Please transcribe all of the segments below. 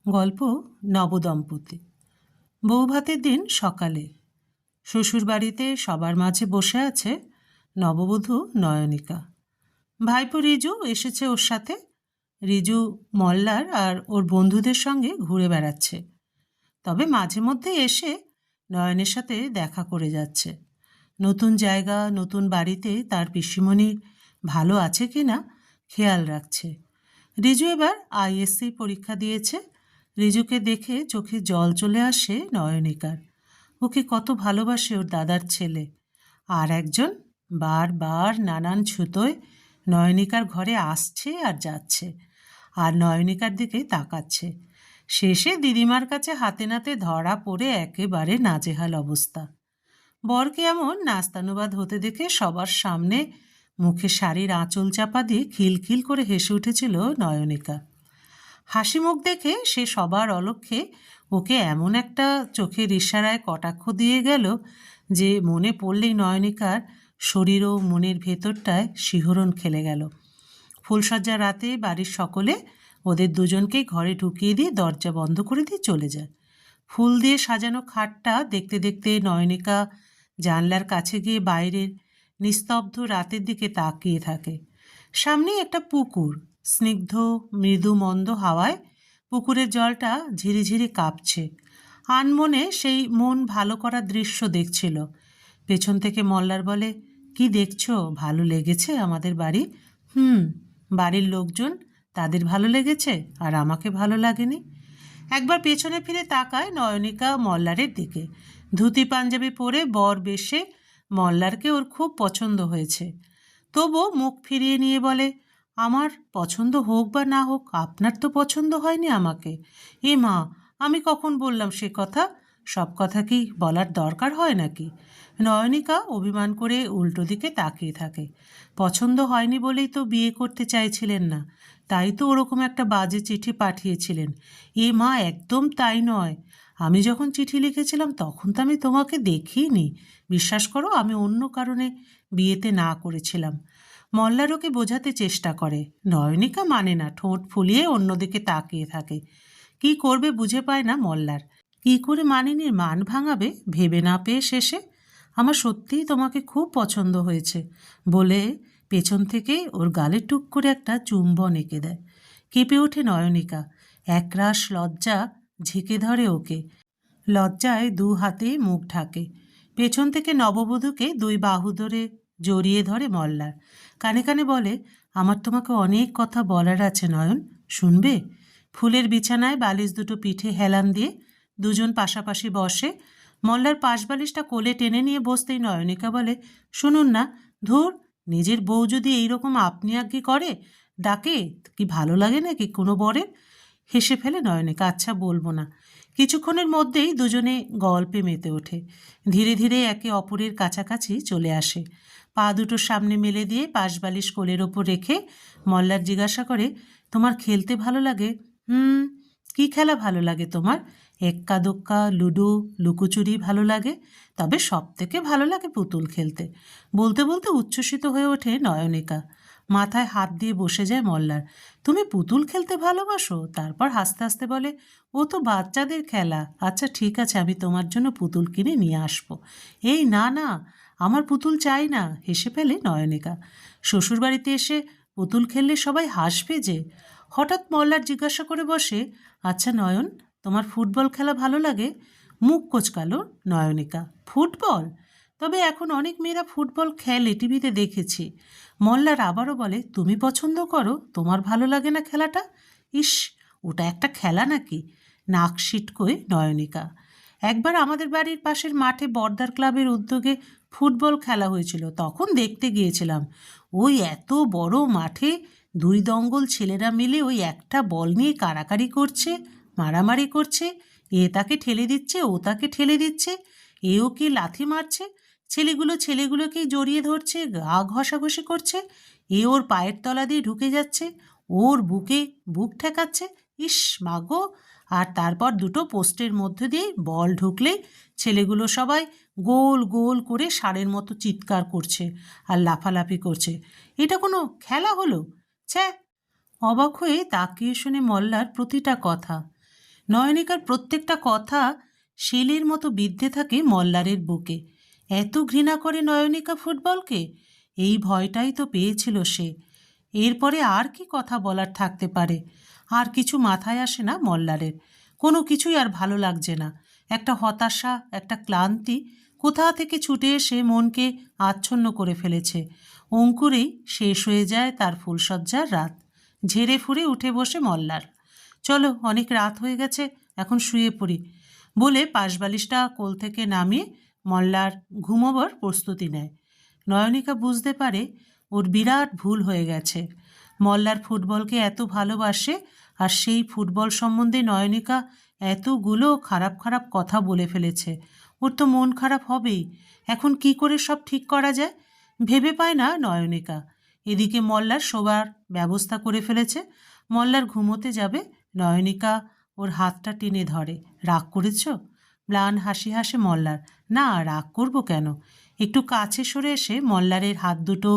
গল্প নবদম্পতি। বৌভাতের দিন সকালে শ্বশুরবাড়িতে সবার মাঝে বসে আছে নববধূ নয়নিকা। ভাইপো রিজু এসেছে ওর সাথে। রিজু মল্লার আর ওর বন্ধুদের সঙ্গে ঘুরে বেড়াচ্ছে, তবে মাঝে মধ্যে এসে নয়নের সাথে দেখা করে যাচ্ছে। নতুন জায়গা, নতুন বাড়িতে তার পিসিমণি ভালো আছে কি না খেয়াল রাখছে। রিজু এবার আইএসসি পরীক্ষা দিয়েছে। রিজুকে দেখে চোখে জল চলে আসে নয়নিকার। ওকে কত ভালোবাসে ওর দাদার ছেলে। আর একজন বারবার নানান ছুতোয় নয়নিকার ঘরে আসছে আর যাচ্ছে, আর নয়নিকার দিকে তাকাচ্ছে। শেষে দিদিমার কাছে হাতে নাতে ধরা পড়ে একেবারে নাজেহাল অবস্থা। বরকে এমন নাস্তানুবাদ হতে দেখে সবার সামনে মুখে শাড়ির আঁচল চাপা দিয়ে খিলখিল করে হেসে উঠেছিল নয়নিকা। হাসি মুখ দেখে সে সবার অলক্ষ্যে ওকে এমন একটা চোখের ইশারায় কটাক্ষ দিয়ে গেল যে মনে পড়লেই নয়নিকার শরীর ও মনের ভেতরটায় শিহরণ খেলে গেল। ফুলসজ্জা রাতে বাড়ির সকলে ওদের দুজনকেই ঘরে ঢুকিয়ে দিয়ে দরজা বন্ধ করে দিয়ে চলে যায়। ফুল দিয়ে সাজানো খাটটা দেখতে দেখতে নয়নিকা জানলার কাছে গিয়ে বাইরের নিস্তব্ধ রাতের দিকে তাকিয়ে থাকে। সামনেই একটা পুকুর। স্নিগ্ধ মৃদু মন্দ হাওয়ায় পুকুরের জলটা ঝিরিঝিরি কাঁপছে। আনমনে সেই মন ভালো করা দৃশ্য দেখছিল। পেছন থেকে মল্লার বলে, কি দেখছো? ভালো লেগেছে আমাদের বাড়ি? বাড়ির লোকজন, তাদের ভালো লেগেছে আর আমাকে ভালো লাগেনি। একবার পেছনে ফিরে তাকায় নয়নিকা মল্লারের দিকে। ধুতি পাঞ্জাবি পরে বর বেশে মল্লারকে ওর খুব পছন্দ হয়েছে। তবুও মুখ ফিরিয়ে নিয়ে বলে, আমার পছন্দ হোক বা না হোক, আপনার তো পছন্দ হয়নি আমাকে। এ মা, আমি কখন বললাম সে কথা? সব কথা কি বলার দরকার হয় নাকি? নয়নিকা অভিমান করে উল্টো দিকে তাকিয়ে থাকে। পছন্দ হয়নি বলেই তো বিয়ে করতে চাইছিলেন না, তাই তো ওরকম একটা বাজে চিঠি পাঠিয়েছিলেন। এ মা, একদম তাই নয়। আমি যখন চিঠি লিখেছিলাম তখন তো আমি তোমাকে দেখিনি। বিশ্বাস করো, আমি অন্য কারণে বিয়েতে না করেছিলাম। মল্লার ওকে বোঝাতে চেষ্টা করে। নয়নিকা মানে না, ঠোঁট ফুলিয়ে অন্যদিকে তাকিয়ে থাকে। কি করবে বুঝে পায় না মল্লার। কি করে মানিনীর মান ভাঙাবে ভেবে না পেয়ে শেষে, আমার সত্যিই তোমাকে খুব পছন্দ হয়েছে বলে পেছন থেকে ওর গালে টুক করে একটা চুম্বন এঁকে দেয়। কেঁপে ওঠে নয়নিকা। একরাশ লজ্জা ঝেঁকে ধরে ওকে। লজ্জায় দু হাতে মুখ ঢাকে। পেছন থেকে নববধূকে দুই বাহু ধরে জড়িয়ে ধরে মল্লার। কানে কানে বলে, আমার তোমাকে অনেক কথা বলার আছে নয়ন, শুনবে? ফুলের বিছানায় বালিশ দুটো পিঠে হেলান দিয়ে দুজন পাশাপাশি বসে। মল্লার পাশ বালিশটা কোলে টেনে নিয়ে বসতেই নয়নিকা বলে, শুনুন না, ধুর, নিজের বউ যদি এইরকম আপনি আজ্ঞে করে ডাকে, কি ভালো লাগে নাকি কোনো বরের? হেসে ফেলে নয়নিকা। আচ্ছা, বলবো না। কিছুক্ষণের মধ্যেই দুজনে গল্পে মেতে ওঠে। ধীরে ধীরে একে অপরের কাছাকাছি চলে আসে। পা দুটো সামনে মেলে দিয়ে পাশবালিশ কোলের ওপর রেখে মল্লার জিজ্ঞাসা করে, তোমার খেলতে ভালো লাগে? কি খেলা ভালো লাগে তোমার? এক্কা দোক্কা, লুডো, লুকোচুরি ভালো লাগে, তবে সব থেকে ভালো লাগে পুতুল খেলতে। বলতে বলতে উচ্ছ্বসিত হয়ে ওঠে নয়নিকা। মাথায় হাত দিয়ে বসে যায় মল্লার। তুমি পুতুল খেলতে ভালোবাসো? তারপর হাসতে হাসতে বলে, ও তো বাচ্চাদের খেলা। আচ্ছা ঠিক আছে, আমি তোমার জন্য পুতুল কিনে নিয়ে আসবো। এই না না, আমার পুতুল চাই না, হেসে ফেলে নয়নিকা। শ্বশুরবাড়িতে এসে পুতুল খেললে সবাই হাসবে যে। হঠাৎ মল্লার জিজ্ঞাসা করে বসে, আচ্ছা নয়ন, তোমার ফুটবল খেলা ভালো লাগে? মুখ কোচকালো নয়নিকা। ফুটবল? তবে এখন অনেক মেয়েরা ফুটবল খেলে, টিভিতে দেখেছি। মল্লার আবারও বলে, তুমি পছন্দ করো, তোমার ভালো লাগে না খেলাটা? ইস, ওটা একটা খেলা নাকি? নাক সিটকোয় নয়নিকা। একবার আমাদের বাড়ির পাশের মাঠে বর্দার ক্লাবের উদ্যোগে ফুটবল খেলা হয়েছিল, তখন দেখতে গিয়েছিলাম। ওই এত বড় মাঠে দুই দঙ্গল ছেলেরা মিলে ওই একটা বল নিয়ে কাড়াকাড়ি করছে, মারামারি করছে। এ তাকে ঠেলে দিচ্ছে, ও তাকে ঠেলে দিচ্ছে, এও কি লাথি মারছে, ছেলেগুলোকেই জড়িয়ে ধরছে, গা ঘষাঘষি করছে, এ ওর পায়ের তলা দিয়ে ঢুকে যাচ্ছে, ওর বুকে বুক ঠেকাচ্ছে। ইস মাগো! আর তারপর দুটো পোস্টের মধ্যে দিয়ে বল ঢুকলেই ছেলেগুলো সবাই গোল গোল করে ষাঁড়ের মতো চিৎকার করছে আর লাফালাফি করছে। এটা কোনো খেলা হলো? ছ্যা! অবাক হয়ে তাকিয়ে শুনে মল্লার প্রতিটা কথা। নয়নিকার প্রত্যেকটা কথা শেলের মতো বিদ্ধে থাকে মল্লারের বুকে। এত ঘৃণা করে নয়নিকা ফুটবলকে, এই ভয়টাই তো পেয়েছিল সে। এরপরে আর কি কথা বলার থাকতে পারে? আর কিছু মাথায় আসে না মল্লারের। কোনো কিছুই আর ভালো লাগছে না। একটা হতাশা, একটা ক্লান্তি কোথা থেকে ছুটে এসে মনকে আচ্ছন্ন করে ফেলেছে। অঙ্কুরেই শেষ হয়ে যায় তার ফুলশয্যার রাত। ঝেড়ে ফুঁড়ে উঠে বসে মল্লার। চলো, অনেক রাত হয়ে গেছে, এখন শুয়ে পড়ি বলে পাশবালিশটা কোল থেকে নামিয়ে মল্লার ঘুমোবার প্রস্তুতি নেয়। নয়নিকা বুঝতে পারে ওর বিরাট ভুল হয়ে গেছে। মল্লার ফুটবলকে এত ভালোবাসে, আর সেই ফুটবল সম্বন্ধে নয়নিকা এতগুলো খারাপ খারাপ কথা বলে ফেলেছে। ওর তো মন খারাপ হবেই। এখন কি করে সব ঠিক করা যায় ভেবে পায় না নয়নিকা। এদিকে মল্লার শোবার ব্যবস্থা করে ফেলেছে। মল্লার ঘুমোতে যাবে, নয়নিকা ওর হাতটা টেনে ধরে। রাগ করেছ? ম্লান হাসি হাসে মল্লার। না, রাগ করব কেন? একটু কাছে সরে এসে মল্লারের হাত দুটো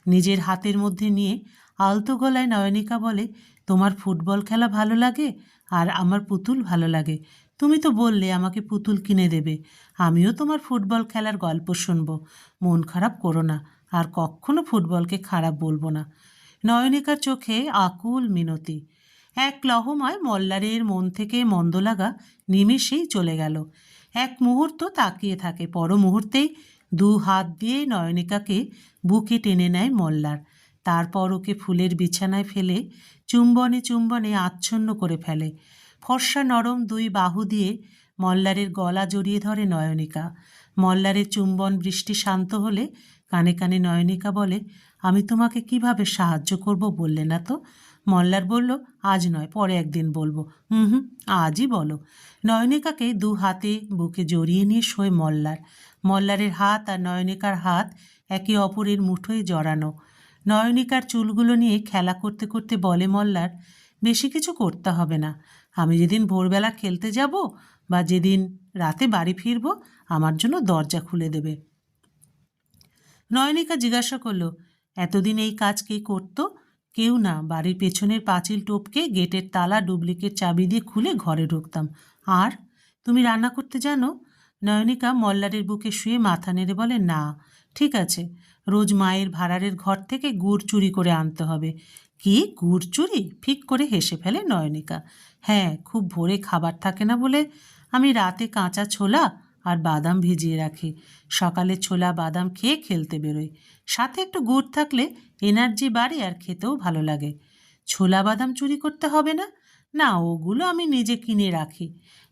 নিজের হাতের মধ্যে নিয়ে আলতো গলায় নয়নিকা বলে, তোমার ফুটবল খেলা ভালো লাগে আর আমার পুতুল ভালো লাগে। তুমি তো বললে আমাকে পুতুল কিনে দেবে। আমিও তোমার ফুটবল খেলার গল্প শুনবো। মন খারাপ করো না, আর কখনো ফুটবলকে খারাপ বলবো না। নয়নিকার চোখে আকুল মিনতি। এক লহমায় মল্লারের মন থেকে মন্দ লাগা নিমেষেই চলে গেল। এক মুহূর্ত তাকিয়ে থাকে, পর মুহূর্তেই দু হাত দিয়ে নয়নিকাকে বুকে টেনে নেয় মল্লার। তারপর ওকে ফুলের বিছানায় ফেলে চুম্বনে চুম্বনে আচ্ছন্ন করে ফেলে। ফর্সা নরম দুই বাহু দিয়ে মল্লারের গলা জড়িয়ে ধরে নয়নিকা। মল্লারের চুম্বন বৃষ্টি শান্ত হলে কানে কানে নয়নিকা বলে, আমি তোমাকে কিভাবে সাহায্য করব বললে না তো? মল্লার বলল, আজ নয়, পরে একদিন বলবো। হুম, আজই বলো। নয়নিকাকে দু হাতে বুকে জড়িয়ে নিয়ে শোয় মল্লার। মল্লারের হাত আর নয়নিকার হাত একে অপরের মুঠোয় জড়ানো। নয়নিকার চুলগুলো নিয়ে খেলা করতে করতে বলে মল্লার, বেশি কিছু করতে হবে না। আমি যেদিন ভোরবেলা খেলতে যাব বা যেদিন রাতে বাড়ি ফিরব, আমার জন্য দরজা খুলে দেবে। নয়নিকা জিজ্ঞাসা করল, এতদিন এই কাজ কে করতো? কেউ না। বাড়ির পেছনের পাঁচিল টপকে গেটের তালা ডুপ্লিকেট চাবি দিয়ে খুলে ঘরে ঢুকতাম। আর তুমি রান্না করতে জানো? নয়নিকা মল্লারের বুকে শুয়ে মাথা নেড়ে বলে, না। ঠিক আছে, রোজ মায়ের ভাড়ারের ঘর থেকে গুড় চুরি করে আনতে হবে। কি গুড় চুরি? ফিক করে হেসে ফেলে নয়নিকা। হ্যাঁ, খুব ভোরে খাবার থাকে না বলে আমি রাতে কাঁচা ছোলা আর বাদাম ভিজিয়ে রাখি। সকালে ছোলা বাদাম খেয়ে খেলতে বেরোই। সাথে একটু গুড় থাকলে এনার্জি বাড়ে আর খেতেও ভালো লাগে। ছোলা বাদাম চুরি করতে হবে না? না, ওগুলো আমি নিজে কিনে রাখি।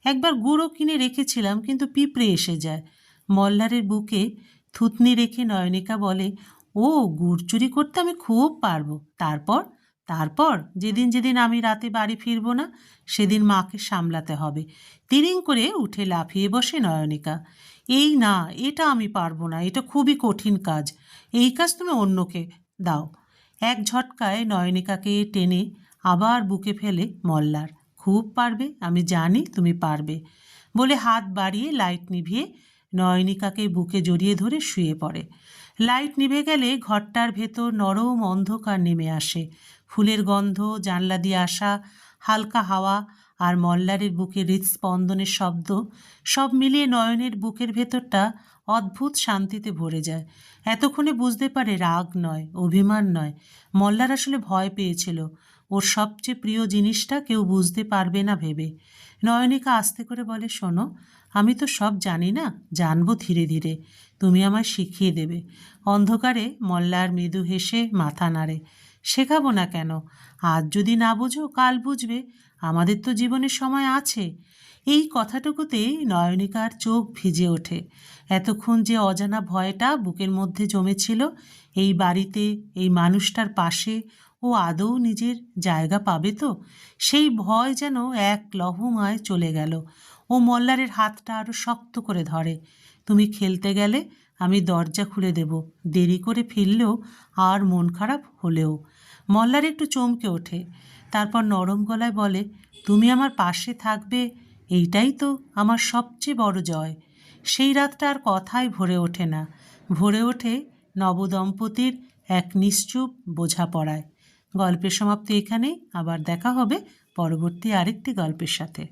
একবার গুড়ও কিনে রেখেছিলাম, কিন্তু পিঁপড়ে এসে যায়। মল্লারের বুকে থুতনি রেখে নয়নিকা বলে, ও, গুড় চুরি করতে আমি খুব পারবো। তারপর? তারপর যেদিন যেদিন আমি রাতে বাড়ি ফিরবো না, সেদিন মাকে সামলাতে হবে। তিরিং করে উঠে লাফিয়ে বসে নয়নিকা। এই না, এটা আমি পারবো না, এটা খুবই কঠিন কাজ। এই কাজ তুমি অন্যকে দাও। এক ঝটকায় নয়নিকাকে টেনে আবার বুকে ফেলে মল্লার। খুব পারবে, আমি জানি তুমি পারবে বলে হাত বাড়িয়ে লাইট নিভিয়ে নয়নিকাকে বুকে জড়িয়ে ধরে শুয়ে পড়ে। লাইট নিভে গেলে ঘরটার ভেতর নরম অন্ধকার নেমে আসে। ফুলের গন্ধ, জানলা দিয়ে আসা হালকা হাওয়া আর মল্লারের বুকে হৃদস্পন্দনের শব্দ সব মিলিয়ে নয়নের বুকের ভেতরটা অদ্ভুত শান্তিতে ভরে যায়। এতক্ষণে বুঝতে পারে রাগ নয়, অভিমান নয়, মল্লার আসলে ভয় পেয়েছিল ওর সবচেয়ে প্রিয় জিনিসটা কেউ বুঝতে পারবে না ভেবে। নয়নিকা আস্তে করে বলে, শোনো, আমি তো সব জানি না, জানবো ধীরে ধীরে। তুমি আমায় শিখিয়ে দেবে। অন্ধকারে মল্লার মৃদু হেসে মাথা নাড়ে। শেখাবো না কেন? আজ যদি না বুঝো কাল বুঝবে। আমাদের তো জীবনের সময় আছে। এই কথাটুকুতেই নয়নিকার চোখ ভিজে ওঠে। এতক্ষণ যে অজানা ভয়টা বুকের মধ্যে জমেছিল, এই বাড়িতে এই মানুষটার পাশে ও আদৌ নিজের জায়গা পাবে তো, সেই ভয় যেন এক লহমায় চলে গেল। ও মল্লারের হাতটা আরও শক্ত করে ধরে। তুমি খেলতে গেলে আমি দরজা খুলে দেব, দেরি করে ফিরলেও আর মন খারাপ হলেও। মল্লার একটু চমকে ওঠে, তারপর নরম গলায় বলে, তুমি আমার পাশে থাকবে, এইটাই তো আমার সবচেয়ে বড় জয়। সেই রাতটা আর কথায় ভরে ওঠে না, ভরে ওঠে নবদম্পতির এক নিশ্চুপ বোঝাপড়ায়। গল্পের সমাপ্তি এখানেই। আবার দেখা হবে পরবর্তী আরেকটি গল্পের সাথে।